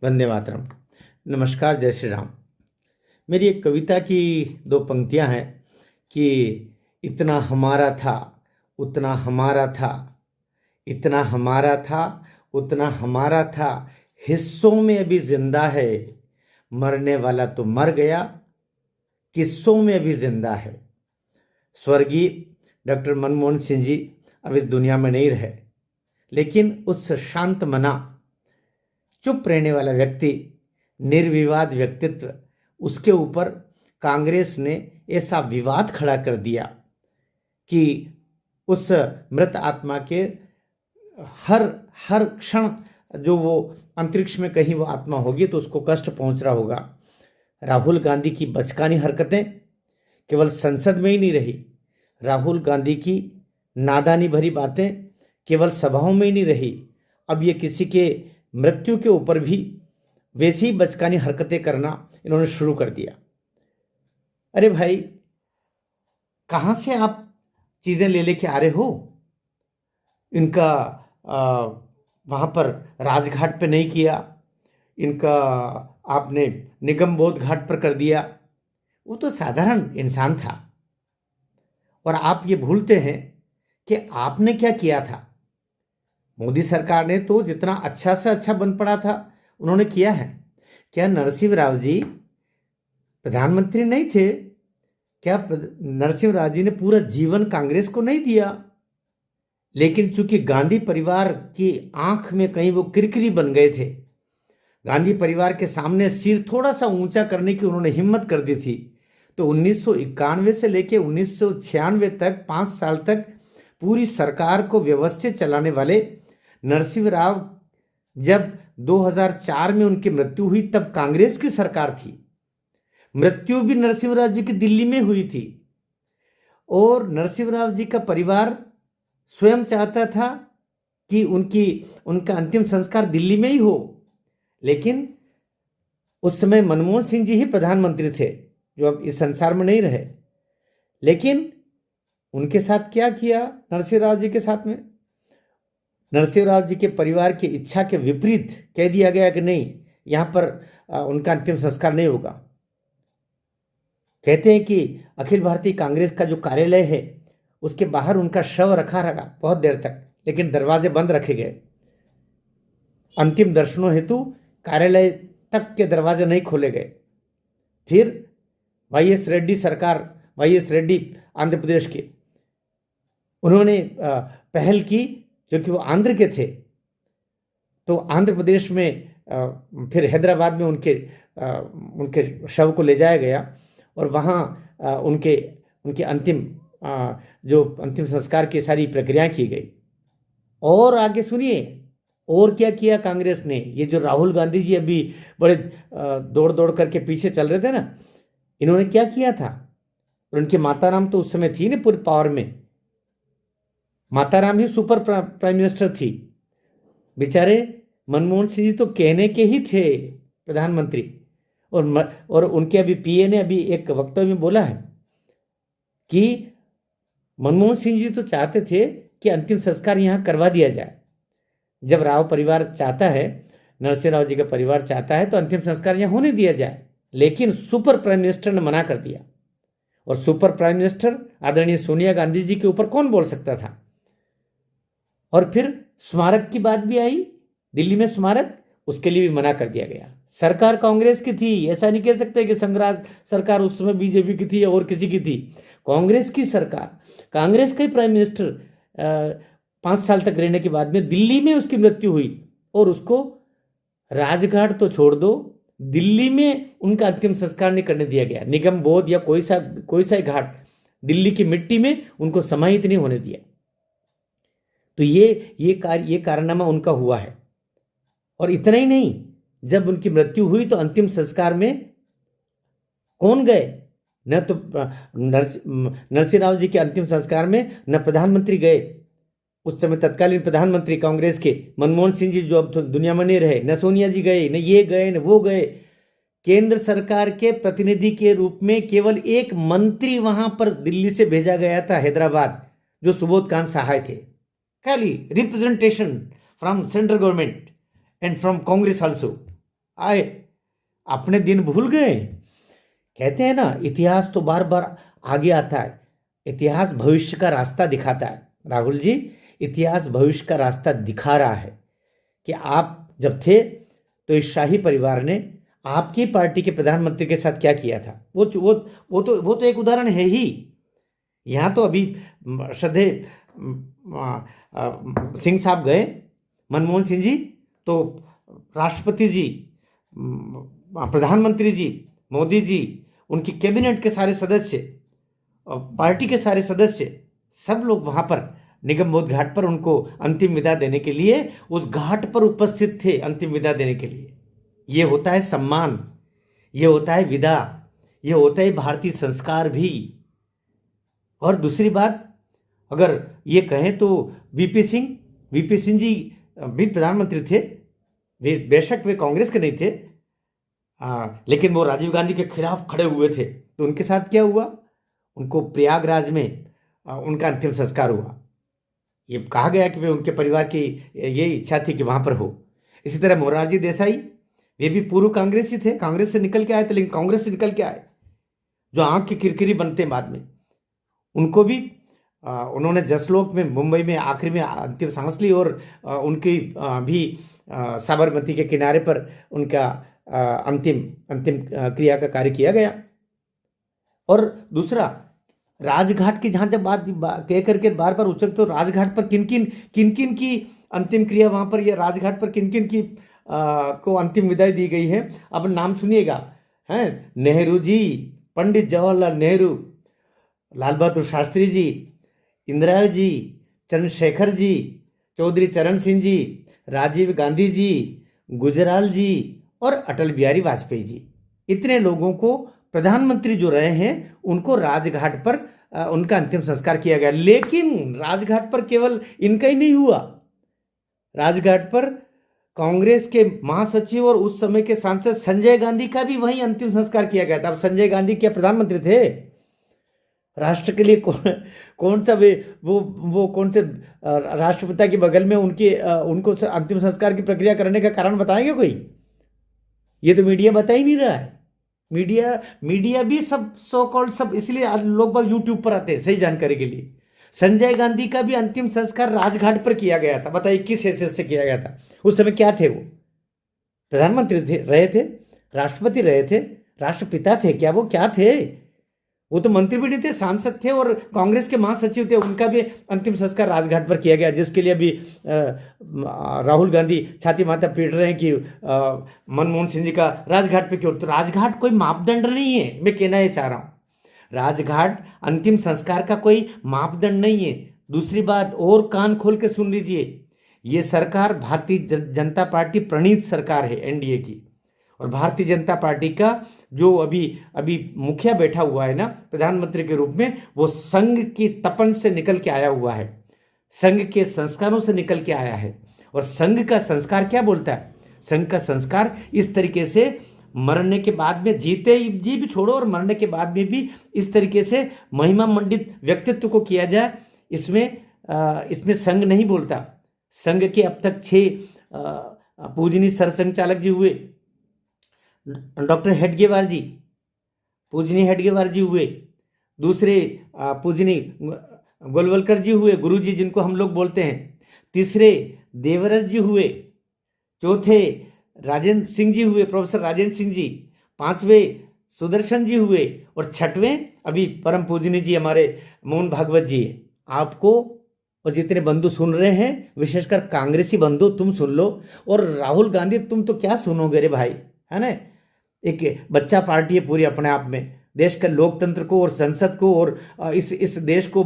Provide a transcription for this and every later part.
वंदे मातरम। नमस्कार, जय श्री राम। मेरी एक कविता की दो पंक्तियां हैं कि इतना हमारा था, उतना हमारा था, इतना हमारा था, उतना हमारा था, हिस्सों में अभी जिंदा है, मरने वाला तो मर गया, किस्सों में अभी जिंदा है। स्वर्गीय डॉक्टर मनमोहन सिंह जी अब इस दुनिया में नहीं रहे, लेकिन उस शांत मना, चुप रहने वाला व्यक्ति, निर्विवाद व्यक्तित्व, उसके ऊपर कांग्रेस ने ऐसा विवाद खड़ा कर दिया कि उस मृत आत्मा के हर हर क्षण जो वो अंतरिक्ष में कहीं वो आत्मा होगी तो उसको कष्ट पहुंच रहा होगा। राहुल गांधी की बचकानी हरकतें केवल संसद में ही नहीं रही, राहुल गांधी की नादानी भरी बातें केवल सभाओं में ही नहीं रही, अब ये किसी के मृत्यु के ऊपर भी वैसी ही बचकानी हरकतें करना इन्होंने शुरू कर दिया। अरे भाई, कहाँ से आप चीज़ें ले लेके आ रहे हो? इनका वहाँ पर राजघाट पे नहीं किया, इनका आपने निगम बोध घाट पर कर दिया। वो तो साधारण इंसान था। और आप ये भूलते हैं कि आपने क्या किया था। मोदी सरकार ने तो जितना अच्छा से अच्छा बन पड़ा था उन्होंने किया है। क्या नरसिंह राव जी प्रधानमंत्री नहीं थे? क्या नरसिंह राव जी ने पूरा जीवन कांग्रेस को नहीं दिया? लेकिन चूंकि गांधी परिवार की आंख में कहीं वो किरकिरी बन गए थे, गांधी परिवार के सामने सिर थोड़ा सा ऊंचा करने की उन्होंने हिम्मत कर दी थी, तो 1991 से लेकर 1996 तक 5 साल तक पूरी सरकार को व्यवस्थित चलाने वाले नरसिंह राव, जब 2004 में उनकी मृत्यु हुई तब कांग्रेस की सरकार थी। मृत्यु भी नरसिंह राव जी की दिल्ली में हुई थी और नरसिंह राव जी का परिवार स्वयं चाहता था कि उनका अंतिम संस्कार दिल्ली में ही हो, लेकिन उस समय मनमोहन सिंह जी ही प्रधानमंत्री थे जो अब इस संसार में नहीं रहे। लेकिन उनके साथ क्या किया नरसिंह राव जी के साथ में? नरसिंह राव जी के परिवार की इच्छा के विपरीत कह दिया गया कि नहीं, यहाँ पर उनका अंतिम संस्कार नहीं होगा। कहते हैं कि अखिल भारतीय कांग्रेस का जो कार्यालय है उसके बाहर उनका शव रखा रहा बहुत देर तक, लेकिन दरवाजे बंद रखे गए। अंतिम दर्शनों हेतु कार्यालय तक के दरवाजे नहीं खोले गए। फिर वाईएस रेड्डी सरकार, वाईएस रेड्डी आंध्र प्रदेश के, उन्होंने पहल की, जो कि वो आंध्र के थे, तो आंध्र प्रदेश में फिर हैदराबाद में उनके शव को ले जाया गया और वहाँ उनके अंतिम जो अंतिम संस्कार की सारी प्रक्रियाएं की गई। और आगे सुनिए और क्या किया कांग्रेस ने। ये जो राहुल गांधी जी अभी बड़े दौड़ दौड़ करके पीछे चल रहे थे ना, इन्होंने क्या किया था? और उनकी माताराम तो उस समय थी ना पूरे पावर में, माताराम ही सुपर प्राइम मिनिस्टर थी। बेचारे मनमोहन सिंह जी तो कहने के ही थे प्रधानमंत्री, और उनके अभी पीए ने अभी एक वक्तव्य में बोला है कि मनमोहन सिंह जी तो चाहते थे कि अंतिम संस्कार यहाँ करवा दिया जाए। जब राव परिवार चाहता है, नरसिंह राव जी का परिवार चाहता है तो अंतिम संस्कार यहाँ होने दिया जाए, लेकिन सुपर प्राइम मिनिस्टर ने मना कर दिया। और सुपर प्राइम मिनिस्टर आदरणीय सोनिया गांधी जी के ऊपर कौन बोल सकता था? और फिर स्मारक की बात भी आई, दिल्ली में स्मारक, उसके लिए भी मना कर दिया गया। सरकार कांग्रेस की थी, ऐसा नहीं कह सकते कि संघराज सरकार उस समय बीजेपी की थी या और किसी की थी। कांग्रेस की सरकार, कांग्रेस का ही प्राइम मिनिस्टर 5 साल तक रहने के बाद में दिल्ली में उसकी मृत्यु हुई और उसको राजघाट तो छोड़ दो, दिल्ली में उनका अंतिम संस्कार नहीं करने दिया गया। निगम बोध या कोई सा घाट, दिल्ली की मिट्टी में उनको समाहित नहीं होने दिया। तो ये कारनामा उनका हुआ है। और इतना ही नहीं, जब उनकी मृत्यु हुई तो अंतिम संस्कार में कौन गए? न तो नरसिंह राव जी के अंतिम संस्कार में न प्रधानमंत्री गए, उस समय तत्कालीन प्रधानमंत्री कांग्रेस के मनमोहन सिंह जी जो अब तो दुनिया में नहीं रहे, न सोनिया जी गए, न ये गए, न वो गए। केंद्र सरकार के प्रतिनिधि के रूप में केवल एक मंत्री वहां पर दिल्ली से भेजा गया था हैदराबाद, जो सुबोध कांत सहाय थे। खाली representation from central government and from Congress also. आए, अपने दिन भूल गए। कहते हैं ना, इतिहास तो बार बार आगे आता है, इतिहास भविष्य का रास्ता दिखाता है। राहुल जी, इतिहास भविष्य का रास्ता दिखा रहा है कि आप जब थे तो इस शाही परिवार ने आपकी पार्टी के प्रधानमंत्री के साथ क्या किया था। वो तो एक उदाहरण है ही। यहाँ तो अभी श्रद्धेय सिंह साहब गए, मनमोहन सिंह जी, तो राष्ट्रपति जी, प्रधानमंत्री जी, मोदी जी, उनकी कैबिनेट के सारे सदस्य, पार्टी के सारे सदस्य, सब लोग वहाँ पर निगम बोध घाट पर उनको अंतिम विदा देने के लिए उस घाट पर उपस्थित थे, अंतिम विदा देने के लिए। ये होता है सम्मान, ये होता है विदा, ये होता है भारतीय संस्कार भी। और दूसरी बात, अगर ये कहें तो वीपी सिंह जी भी प्रधानमंत्री थे। वे बेशक वे कांग्रेस के नहीं थे, लेकिन वो राजीव गांधी के खिलाफ खड़े हुए थे। तो उनके साथ क्या हुआ, उनको प्रयागराज में उनका अंतिम संस्कार हुआ। ये कहा गया कि वे उनके परिवार की ये इच्छा थी कि वहाँ पर हो। इसी तरह मोरारजी देसाई, वे भी पूर्व कांग्रेसी थे, कांग्रेस से निकल के आए थे, लेकिन कांग्रेस से निकल के आए, जो आंख की किरकिरी बनते बाद में, उनको भी उन्होंने जसलोक में मुंबई में आखिरी में अंतिम सांस ली। और उनकी भी साबरमती के किनारे पर उनका अंतिम क्रिया का कार्य किया गया। और दूसरा, राजघाट की जहाँ जब बात कह करके बार बार उछल, तो राजघाट पर किन किन की अंतिम क्रिया, वहाँ पर, यह राजघाट पर किन किन की को अंतिम विदाई दी गई है। अब नाम सुनिएगा, हैं, नेहरू जी, पंडित जवाहरलाल नेहरू, लाल बहादुर शास्त्री जी, इंदिरा जी, चंद्रशेखर जी, चौधरी चरण सिंह जी, राजीव गांधी जी, गुजराल जी और अटल बिहारी वाजपेयी जी। इतने लोगों को प्रधानमंत्री जो रहे हैं, उनको राजघाट पर उनका अंतिम संस्कार किया गया। लेकिन राजघाट पर केवल इनका ही नहीं हुआ, राजघाट पर कांग्रेस के महासचिव और उस समय के सांसद संजय गांधी का भी वहीं अंतिम संस्कार किया गया था। अब संजय गांधी क्या प्रधानमंत्री थे? राष्ट्र के लिए कौन सा वो कौन से राष्ट्रपिता के बगल में उनको अंतिम संस्कार की प्रक्रिया करने का कारण बताएंगे कोई? ये तो मीडिया बता ही नहीं रहा है। मीडिया भी सब सो कॉल्ड सब, इसलिए आज लोग बाग यूट्यूब पर आते हैं सही जानकारी के लिए। संजय गांधी का भी अंतिम संस्कार राजघाट पर किया गया था। बताइए किस हैसियत से किया गया था? उस समय क्या थे वो? प्रधानमंत्री रहे थे, राष्ट्रपति रहे थे, राष्ट्रपिता थे क्या? वो क्या थे? वो तो मंत्री भी नहीं थे, सांसद थे और कांग्रेस के महासचिव थे। उनका भी अंतिम संस्कार राजघाट पर किया गया, जिसके लिए अभी राहुल गांधी छाती माता पीट रहे हैं कि मनमोहन सिंह जी का राजघाट पे क्यों? तो राजघाट कोई मापदंड नहीं है, मैं कहना ये चाह रहा हूँ। राजघाट अंतिम संस्कार का कोई मापदंड नहीं है। दूसरी बात, और कान खोल के सुन लीजिए, ये सरकार भारतीय जनता पार्टी प्रणीत सरकार है, एनडीए की। और भारतीय जनता पार्टी का जो अभी मुखिया बैठा हुआ है ना प्रधानमंत्री के रूप में, वो संघ की तपन से निकल के आया हुआ है, संघ के संस्कारों से निकल के आया है। और संघ का संस्कार क्या बोलता है? संघ का संस्कार इस तरीके से मरने के बाद में, जीते जी भी छोड़ो और मरने के बाद में भी इस तरीके से महिमा मंडित व्यक्तित्व को किया जाए, इसमें संघ नहीं बोलता। संघ के अब तक 6 पूजनीय सरसंघचालक जी हुए, डॉक्टर हेडगेवार जी, पूजनीय हेडगेवार जी हुए, दूसरे पूजनीय गोलवलकर जी हुए, गुरु जी जिनको हम लोग बोलते हैं, तीसरे देवरस जी हुए, चौथे राजेंद्र सिंह जी हुए, प्रोफेसर राजेंद्र सिंह जी, पांचवें सुदर्शन जी हुए, और छठवें अभी परम पूजनीय जी हमारे मोहन भागवत जी। आपको और जितने बंधु सुन रहे हैं, विशेषकर कांग्रेसी बंधु, तुम सुन लो। और राहुल गांधी, तुम तो क्या सुनोगे रे भाई, है ना? एक बच्चा पार्टी है पूरी अपने आप में, देश के लोकतंत्र को और संसद को और इस देश को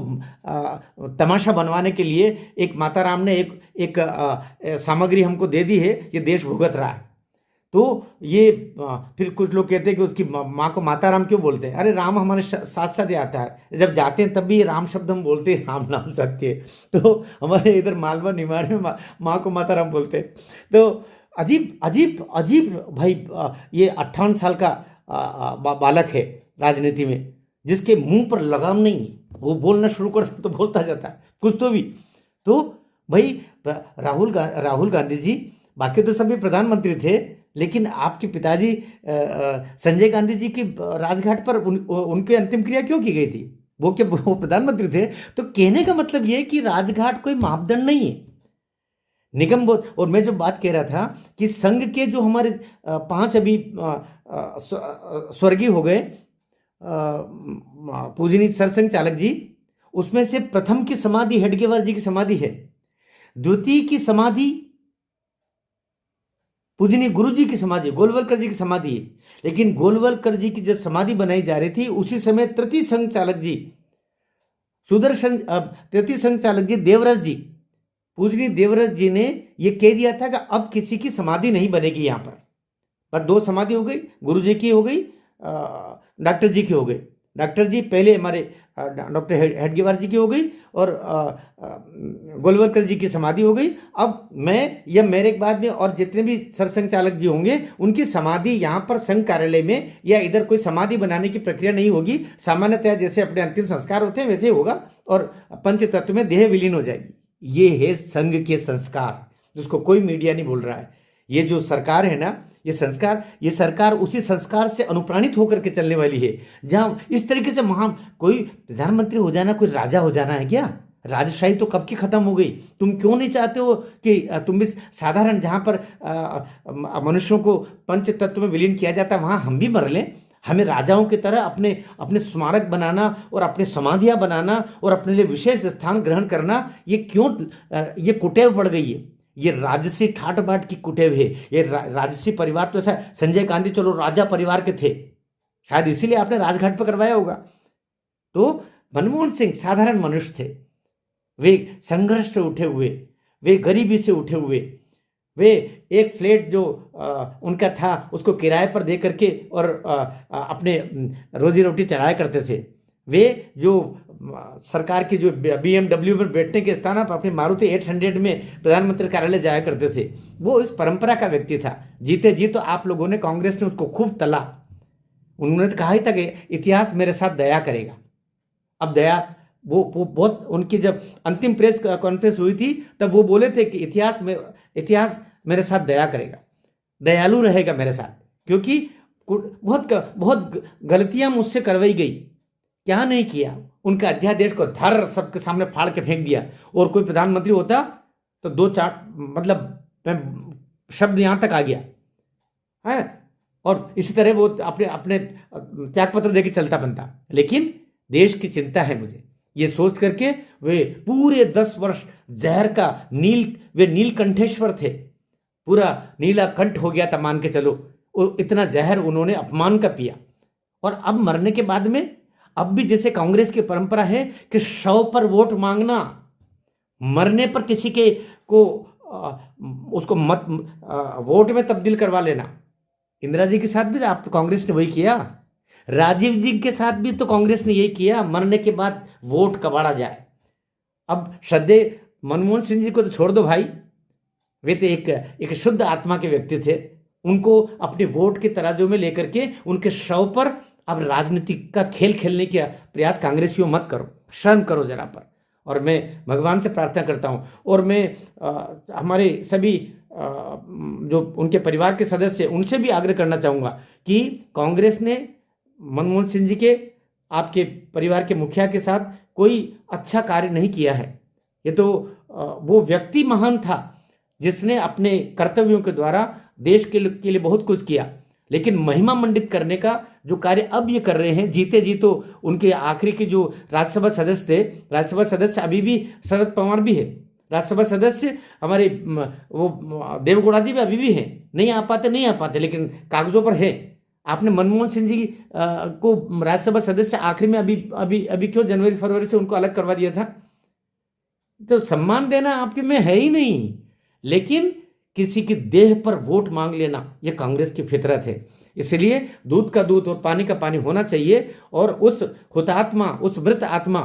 तमाशा बनवाने के लिए एक माता राम ने एक सामग्री हमको दे दी है, ये देश भुगत रहा है। तो ये फिर कुछ लोग कहते हैं कि उसकी माँ को माता राम क्यों बोलते हैं? अरे राम हमारे साथ साथ ही आता है, जब जाते हैं तब भी राम शब्द हम बोलते हैं, राम नाम सत्य है। तो हमारे इधर मालवा निमाड़ में माँ को माता राम बोलते हैं। तो अजीब अजीब अजीब भाई, ये 58 साल का बालक है राजनीति में, जिसके मुंह पर लगाम नहीं है, वो बोलना शुरू कर तो बोलता जाता है कुछ तो भी। तो भाई राहुल गांधी जी, बाकी तो सभी प्रधानमंत्री थे, लेकिन आपके पिताजी संजय गांधी जी की राजघाट पर उनके अंतिम क्रिया क्यों की गई थी? वो क्या वो प्रधानमंत्री थे? तो कहने का मतलब ये है कि राजघाट कोई मापदंड नहीं है, निगम बोध। और मैं जो बात कह रहा था कि संघ के जो हमारे 5 अभी स्वर्गीय हो गए पूजनीय सरसंघ चालक जी, उसमें से प्रथम की समाधि हेडगेवार जी की समाधि है, द्वितीय की समाधि पूजनीय गुरु जी की समाधि गोलवलकर जी की समाधि है। लेकिन गोलवलकर जी की जब समाधि बनाई जा रही थी उसी समय तृतीय संघ चालक जी सुदर्शन तृतीय संघ चालक जी देवरस जी, पूजनीय देवरस जी ने यह कह दिया था कि अब किसी की समाधि नहीं बनेगी यहां पर। बस 2 समाधि हो गई, गुरु जी की हो गई, डॉक्टर जी की हो गई। डॉक्टर जी पहले हमारे डॉक्टर हेडगेवार जी की हो गई और गोलवलकर जी की समाधि हो गई। अब मैं या मेरे बाद में और जितने भी सरसंघ चालक जी होंगे उनकी समाधि यहाँ पर संघ कार्यालय में या इधर कोई समाधि बनाने की प्रक्रिया नहीं होगी। सामान्यतः जैसे अपने अंतिम संस्कार होते हैं वैसे ही होगा और पंच तत्व में देह विलीन हो जाएगी। ये है संघ के संस्कार, जिसको कोई मीडिया नहीं बोल रहा है। ये जो सरकार है ना, ये सरकार उसी संस्कार से अनुप्राणित होकर के चलने वाली है। जहां इस तरीके से कोई प्रधानमंत्री हो जाना कोई राजा हो जाना है क्या? राजशाही तो कब की खत्म हो गई। तुम क्यों नहीं चाहते हो कि तुम भी साधारण, जहां पर मनुष्यों को पंच तत्व में विलीन किया जाता है वहां हम भी मर लें? हमें राजाओं की तरह अपने अपने स्मारक बनाना और अपने समाधियां बनाना और अपने लिए विशेष स्थान ग्रहण करना, ये क्यों ये कुटेव बढ़ गई है? ये राजसी ठाट बाट की कुटेव है। ये राजसी परिवार तो ऐसा, संजय गांधी चलो राजा परिवार के थे, शायद इसीलिए आपने राजघाट पर करवाया होगा। तो मनमोहन सिंह साधारण मनुष्य थे, वे संघर्ष से उठे हुए, वे गरीबी से उठे हुए, वे एक फ्लैट जो उनका था उसको किराए पर दे करके और अपने रोजी रोटी चलाया करते थे। वे जो सरकार की जो BMW में बैठने के स्थान पर अपनी मारुति 800 में प्रधानमंत्री कार्यालय जाया करते थे, वो इस परंपरा का व्यक्ति था। जीते जी तो आप लोगों ने, कांग्रेस ने उसको खूब तला। उन्होंने तो कहा ही था कि इतिहास मेरे साथ दया करेगा। अब दया वो बहुत, उनकी जब अंतिम प्रेस कॉन्फ्रेंस हुई थी तब वो बोले थे कि इतिहास मेरे साथ दया करेगा, दयालु रहेगा मेरे साथ, क्योंकि बहुत गलतियां मुझसे करवाई गई। क्या नहीं किया? उनका अध्यादेश को धर सबके सामने फाड़ के फेंक दिया। और कोई प्रधानमंत्री होता तो 2-4 मतलब शब्द यहां तक आ गया है, और इसी तरह वो अपने त्यागपत्र देके चलता बनता। लेकिन देश की चिंता है मुझे, ये सोच करके वे पूरे 10 वर्ष जहर का वे नीलकंठेश्वर थे, पूरा नीला कंठ हो गया था मान के चलो। इतना जहर उन्होंने अपमान का पिया। और अब मरने के बाद में अब भी जैसे कांग्रेस की परंपरा है कि शव पर वोट मांगना, मरने पर किसी के को उसको मत वोट में तब्दील करवा लेना। इंदिरा जी के साथ भी आप कांग्रेस ने वही किया, राजीव जी के साथ भी तो कांग्रेस ने यही किया, मरने के बाद वोट कबाड़ा जाए। अब श्रद्धेय मनमोहन सिंह जी को तो छोड़ दो भाई, वे तो एक शुद्ध आत्मा के व्यक्ति थे। उनको अपने वोट के तराजू में लेकर के उनके शव पर अब राजनीति का खेल खेलने का प्रयास कांग्रेसियों मत करो, शर्म करो जरा पर। और मैं भगवान से प्रार्थना करता हूँ, और मैं हमारे सभी जो उनके परिवार के सदस्य उनसे भी आग्रह करना चाहूँगा कि कांग्रेस ने मनमोहन सिंह जी के, आपके परिवार के मुखिया के साथ कोई अच्छा कार्य नहीं किया है। ये तो वो व्यक्ति महान था जिसने अपने कर्तव्यों के द्वारा देश के लिए बहुत कुछ किया, लेकिन महिमा मंडित करने का जो कार्य अब ये कर रहे हैं, जीते जी तो उनके आखिरी के जो राज्यसभा सदस्य थे, राज्यसभा सदस्य अभी भी शरद पवार भी है, राज्यसभा सदस्य हमारे वो देवगौड़ा जी भी अभी भी हैं। नहीं आ पाते लेकिन कागजों पर है। आपने मनमोहन सिंह जी को राज्यसभा सदस्य आखिरी में अभी क्यों जनवरी फरवरी से उनको अलग करवा दिया था? तो सम्मान देना आपके में है ही नहीं, लेकिन किसी की देह पर वोट मांग लेना यह कांग्रेस की फितरत है। इसलिए दूध का दूध और पानी का पानी होना चाहिए, और उस हुतात्मा, उस मृत आत्मा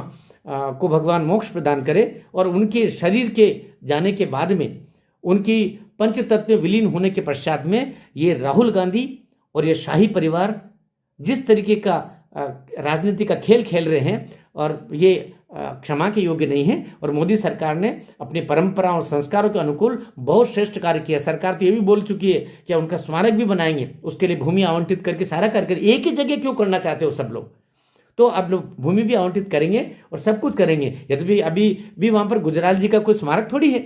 को भगवान मोक्ष प्रदान करे, और उनके शरीर के जाने के बाद में, उनकी पंचतत्व में विलीन होने के पश्चात में, ये राहुल गांधी और ये शाही परिवार जिस तरीके का राजनीति का खेल खेल रहे हैं, और ये क्षमा के योग्य नहीं है। और मोदी सरकार ने अपनी परंपराओं और संस्कारों के अनुकूल बहुत श्रेष्ठ कार्य किया। सरकार तो ये भी बोल चुकी है कि उनका स्मारक भी बनाएंगे, उसके लिए भूमि आवंटित करके सारा कार्य करें। एक ही जगह क्यों करना चाहते हो सब लोग? तो अब लोग भूमि भी आवंटित करेंगे और सब कुछ करेंगे। यद्यपि अभी भी वहां पर गुजराल जी का कोई स्मारक थोड़ी है।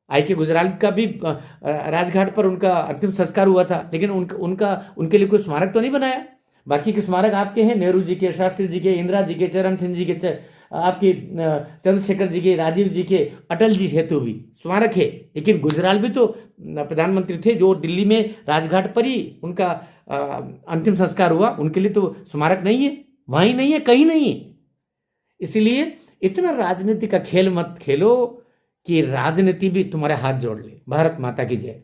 आई के गुजराल का भी राजघाट पर उनका अंतिम संस्कार हुआ था, लेकिन उनके लिए कोई स्मारक तो नहीं बनाया। बाकी के स्मारक आपके हैं, नेहरू जी के, शास्त्री जी के, इंदिरा जी के, चरण सिंह जी के, आपके चंद्रशेखर जी के, राजीव जी के, अटल जी हेतु भी स्मारक है। लेकिन गुजराल भी तो प्रधानमंत्री थे जो दिल्ली में राजघाट पर ही उनका अंतिम संस्कार हुआ, उनके लिए तो स्मारक नहीं है, वहीं नहीं है, कहीं नहीं है। इसलिए इतना राजनीति का खेल मत खेलो कि राजनीति भी तुम्हारे हाथ जोड़ ले। भारत माता की जय।